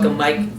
Mike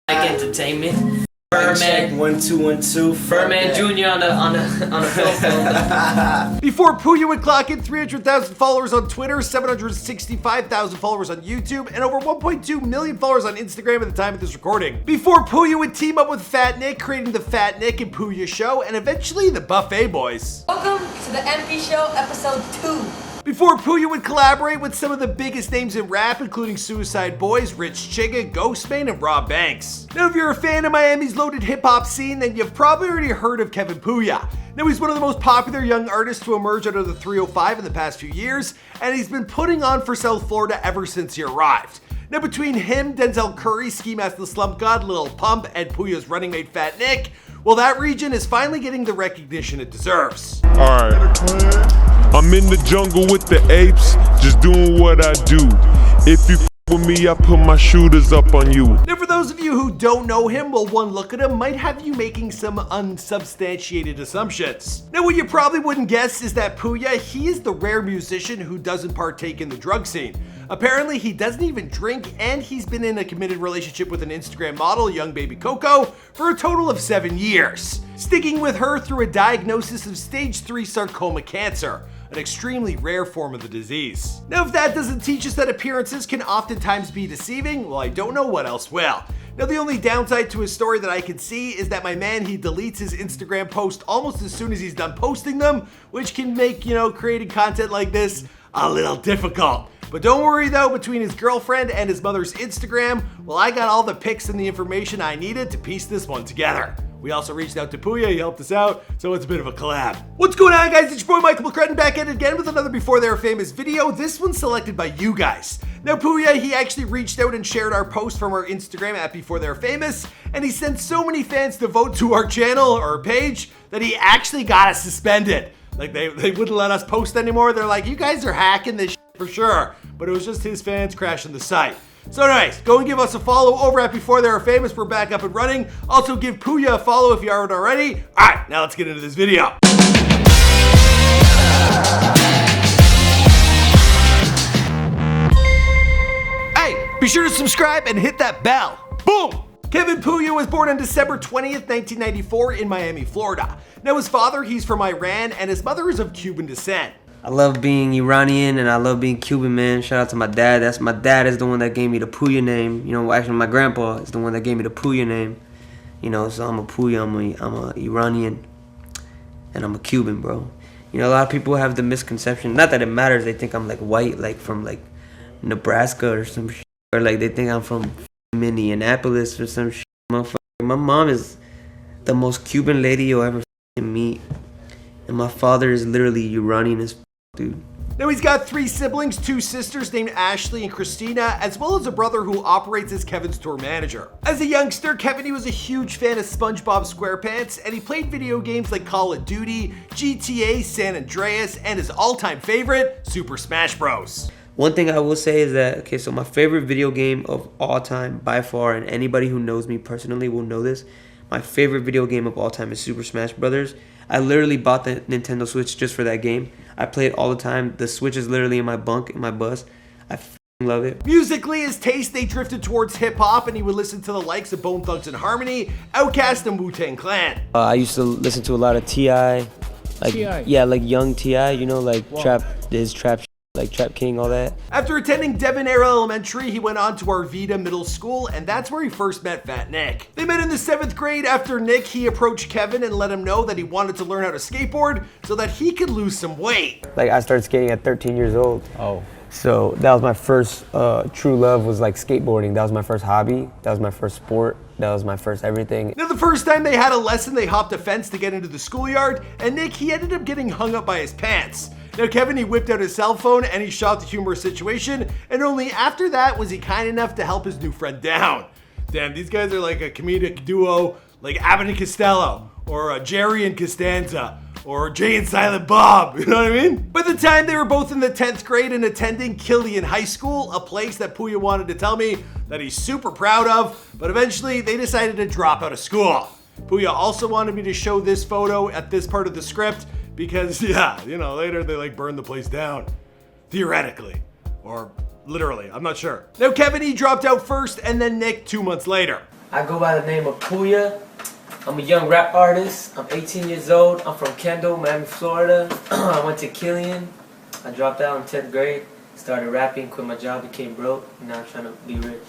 Entertainment. Furman 1212. Furman Jr. on the film. Before Pouya would clock in 300,000 followers on Twitter, 765,000 followers on YouTube, and over 1.2 million followers on Instagram at the time of this recording. Before Pouya would team up with Fat Nick, creating the Fat Nick and Pouya Show, and eventually the Buffet Boys. Welcome to the MP Show, episode 2. Before Pouya would collaborate with some of the biggest names in rap, including Suicide Boys, Rich Chigga, Ghostman, and Rob Banks. Now, if you're a fan of Miami's loaded hip-hop scene, then you've probably already heard of Kevin Pouya. Now, he's one of the most popular young artists to emerge out of the 305 in the past few years, and he's been putting on for South Florida ever since he arrived. Now, between him, Denzel Curry, Ski Mask the Slump God, Lil Pump, and Pouya's running mate Fat Nick, well, that region is finally getting the recognition it deserves. Alright, I'm in the jungle with the apes, just doing what I do. If you with me, I put my shooters up on you. Now, for those of you who don't know him, well, one look at him might have you making some unsubstantiated assumptions. Now, what you probably wouldn't guess is that Pouya, he is the rare musician who doesn't partake in the drug scene. Apparently, he doesn't even drink, and he's been in a committed relationship with an Instagram model, young baby Coco, for a total of 7 years, sticking with her through a diagnosis of stage 3 sarcoma cancer, an extremely rare form of the disease. Now, if that doesn't teach us that appearances can oftentimes be deceiving, well, I don't know what else will. Now, the only downside to his story that I can see is that my man, he deletes his Instagram post almost as soon as he's done posting them, which can make, creating content like this a little difficult. But don't worry though, between his girlfriend and his mother's Instagram, well, I got all the pics and the information I needed to piece this one together. We also reached out to Pouya, he helped us out, so it's a bit of a collab. What's going on, guys? It's your boy Michael McCrudden back at it again with another Before They Were Famous video. This one's selected by you guys. Now, Pouya, he actually reached out and shared our post from our Instagram at Before They Were Famous, and he sent so many fans to vote to our channel or page that he actually got us suspended. Like, they wouldn't let us post anymore. They're like, you guys are hacking this shit for sure. But it was just his fans crashing the site. So anyways, go and give us a follow over at Before They Were Famous. We're back up and running. Also give Pouya a follow if you aren't already. All right, now let's get into this video. Hey, be sure to subscribe and hit that bell. Boom! Kevin Pouya was born on December 20th, 1994 in Miami, Florida. Now his father, he's from Iran, and his mother is of Cuban descent. I love being Iranian and I love being Cuban, man. Shout out to my dad. My dad is the one that gave me the Pouya name. Actually my grandpa is the one that gave me the Pouya name. So I'm a Pouya, I'm a Iranian, and I'm a Cuban, bro. A lot of people have the misconception, not that it matters, they think I'm like white, like from like Nebraska or some shit. Or like they think I'm from Minneapolis or some shit. My mom is the most Cuban lady you'll ever meet. And my father is literally Iranian as dude. Now he's got 3 siblings, 2 sisters named Ashley and Christina, as well as a brother who operates as Kevin's tour manager. As a youngster, Kevin, he was a huge fan of SpongeBob SquarePants, and he played video games like Call of Duty, GTA, San Andreas, and his all-time favorite, Super Smash Bros. One thing I will say is that, so my favorite video game of all time by far, and anybody who knows me personally will know this, my favorite video game of all time is Super Smash Brothers. I literally bought the Nintendo Switch just for that game. I play it all the time. The Switch is literally in my bunk, in my bus. I love it. Musically, his taste, they drifted towards hip-hop, and he would listen to the likes of Bone Thugs and Harmony, Outkast, and Wu-Tang Clan. I used to listen to a lot of T.I. Yeah, like young T.I., trap, his trap shit. Like Trap King, all that. After attending Debonair Elementary, he went on to Arvida Middle School, and that's where he first met Fat Nick. They met in the 7th grade. After Nick, he approached Kevin and let him know that he wanted to learn how to skateboard so that he could lose some weight. Like I started skating at 13 years old. Oh. So that was my first true love, was like skateboarding. That was my first hobby. That was my first sport. That was my first everything. Now, the first time they had a lesson, they hopped a fence to get into the schoolyard, and Nick, he ended up getting hung up by his pants. Now, Kevin, he whipped out his cell phone and he shot the humorous situation, and only after that was he kind enough to help his new friend down. Damn, these guys are like a comedic duo, like Abbott and Costello, or Jerry and Costanza, or Jay and Silent Bob, you know what I mean? By the time they were both in the 10th grade and attending Killian High School, a place that Pouya wanted to tell me that he's super proud of, but eventually they decided to drop out of school. Pouya also wanted me to show this photo at this part of the script because, later they like burned the place down. Theoretically. Or literally, I'm not sure. Now Kevin, he dropped out first, and then Nick 2 months later. I go by the name of Pouya. I'm a young rap artist. I'm 18 years old. I'm from Kendall, Miami, Florida. I went to Killian. I dropped out in 10th grade. Started rapping, quit my job, became broke. And now I'm trying to be rich.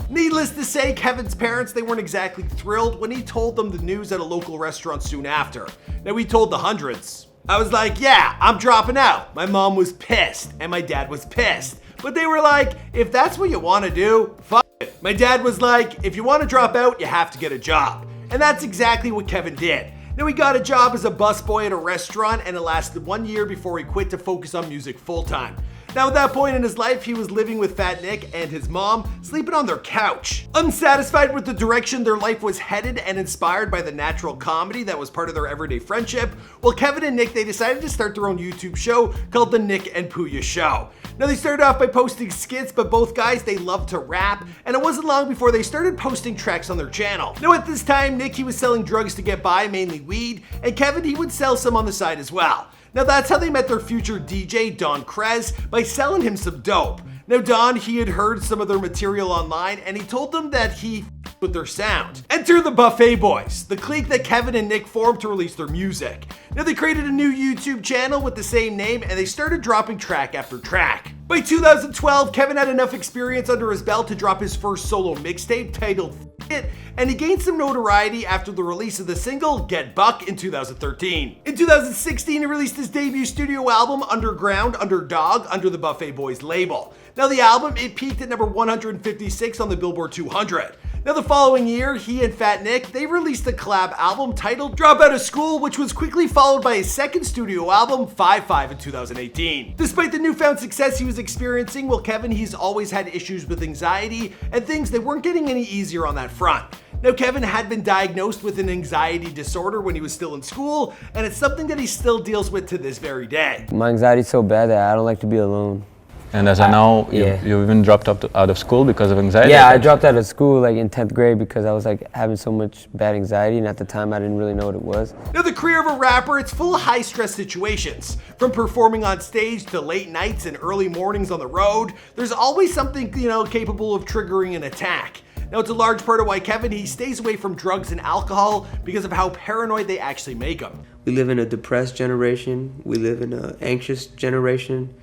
Needless to say, Kevin's parents, they weren't exactly thrilled when he told them the news at a local restaurant soon after. Now he told the hundreds. I was like, yeah, I'm dropping out. My mom was pissed, and my dad was pissed. But they were like, if that's what you want to do, fuck it. My dad was like, if you want to drop out, you have to get a job. And that's exactly what Kevin did. Now he got a job as a busboy at a restaurant, and it lasted 1 year before he quit to focus on music full time. Now at that point in his life, he was living with Fat Nick and his mom, sleeping on their couch. Unsatisfied with the direction their life was headed and inspired by the natural comedy that was part of their everyday friendship, well, Kevin and Nick, they decided to start their own YouTube show called The Nick and Pouya Show. Now they started off by posting skits, but both guys, they loved to rap, and it wasn't long before they started posting tracks on their channel. Now at this time, Nick, he was selling drugs to get by, mainly weed, and Kevin, he would sell some on the side as well. Now that's how they met their future DJ, Don Krez, by selling him some dope. Now Don, he had heard some of their material online, and he told them that he with their sound. Enter the Buffet Boys, the clique that Kevin and Nick formed to release their music. Now they created a new YouTube channel with the same name, and they started dropping track after track. By 2012, Kevin had enough experience under his belt to drop his first solo mixtape titled It, and he gained some notoriety after the release of the single Get Buck in 2013. In 2016, he released his debut studio album Underground Underdog under the Buffet Boys label. Now the album, it peaked at number 156 on the Billboard 200. Now the following year, he and Fat Nick, they released a collab album titled Drop Out of School, which was quickly followed by his second studio album, 5-5 in 2018. Despite the newfound success he was experiencing, well, Kevin, he's always had issues with anxiety, and things, they weren't getting any easier on that front. Now Kevin had been diagnosed with an anxiety disorder when he was still in school, and it's something that he still deals with to this very day. My anxiety's so bad that I don't like to be alone. And as I know, you even dropped out of school because of anxiety? Yeah, I dropped out of school like in 10th grade because I was like having so much bad anxiety, and at the time I didn't really know what it was. Now the career of a rapper, it's full of high stress situations. From performing on stage to late nights and early mornings on the road, there's always something, capable of triggering an attack. Now it's a large part of why Kevin, he stays away from drugs and alcohol because of how paranoid they actually make him. We live in a depressed generation. We live in an anxious generation.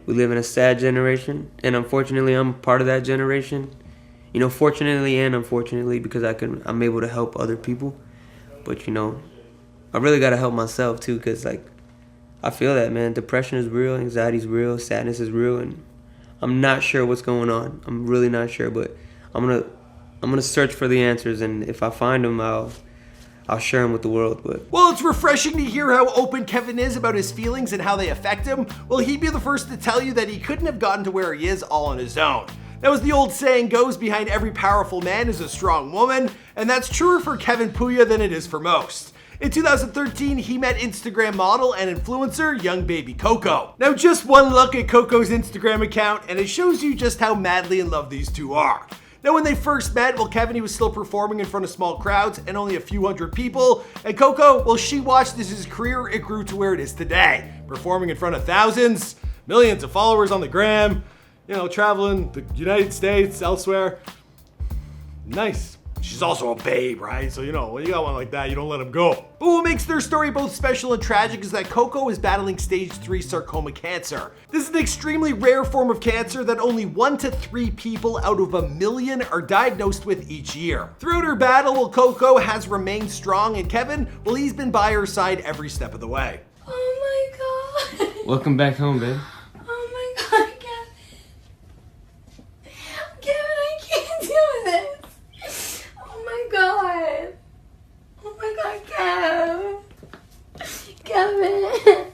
We live in a sad generation, and unfortunately, I'm part of that generation. Fortunately and unfortunately, because I'm able to help other people. But I really gotta help myself too, cause I feel that, man. Depression is real, anxiety is real, sadness is real, and I'm not sure what's going on. I'm really not sure, but I'm gonna search for the answers, and if I find them, I'll share them with the world. But well, it's refreshing to hear how open Kevin is about his feelings and how they affect him. Well, he'd be the first to tell you that he couldn't have gotten to where he is all on his own. Now, as the old saying goes, behind every powerful man is a strong woman, and that's truer for Kevin Pouya than it is for most. In 2013, he met Instagram model and influencer young baby Coco. Now, just one look at Coco's Instagram account, and it shows you just how madly in love these two are. Now, when they first met, well, Kevin, he was still performing in front of small crowds and only a few hundred people. And Coco, well, she watched as his career, it grew to where it is today. Performing in front of thousands, millions of followers on the gram, traveling the United States, elsewhere. Nice. She's also a babe, right? So, when you got one like that, you don't let him go. But what makes their story both special and tragic is that Coco is battling stage 3 sarcoma cancer. This is an extremely rare form of cancer that only 1 to 3 people out of 1 million are diagnosed with each year. Throughout her battle, well, Coco has remained strong, and Kevin, well, he's been by her side every step of the way. Oh my god. welcome back home, babe. Oh my god, Kevin. Kevin, I can't do this. Oh my god. Oh my god, Kevin.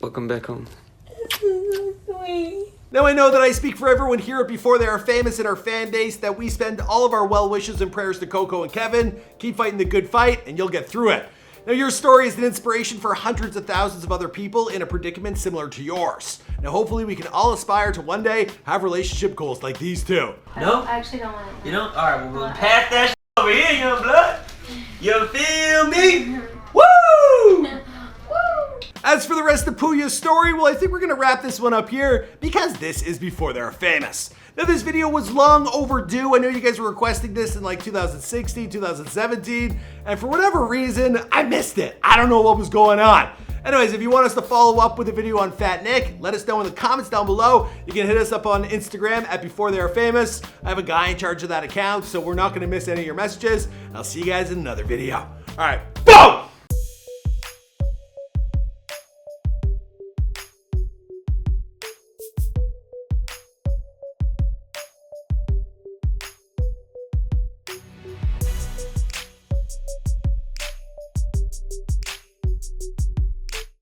Welcome back home. This is so sweet. Now I know that I speak for everyone here before they are famous in our fan base that we spend all of our well wishes and prayers to Coco and Kevin. Keep fighting the good fight and you'll get through it. Now your story is an inspiration for hundreds of thousands of other people in a predicament similar to yours. Now hopefully we can all aspire to one day have relationship goals like these two. No? I actually don't want it. You don't? Alright, we'll pass that over here, young blood. You feel me? Woo! Woo! As for the rest of Pouya's story, well, I think we're gonna wrap this one up here because this is before they're famous. Now, this video was long overdue. I know you guys were requesting this in like 2016, 2017, and for whatever reason, I missed it. I don't know what was going on. Anyways, if you want us to follow up with a video on Fat Nick, let us know in the comments down below. You can hit us up on Instagram at Before They Are Famous. I have a guy in charge of that account, so we're not gonna miss any of your messages. I'll see you guys in another video. All right,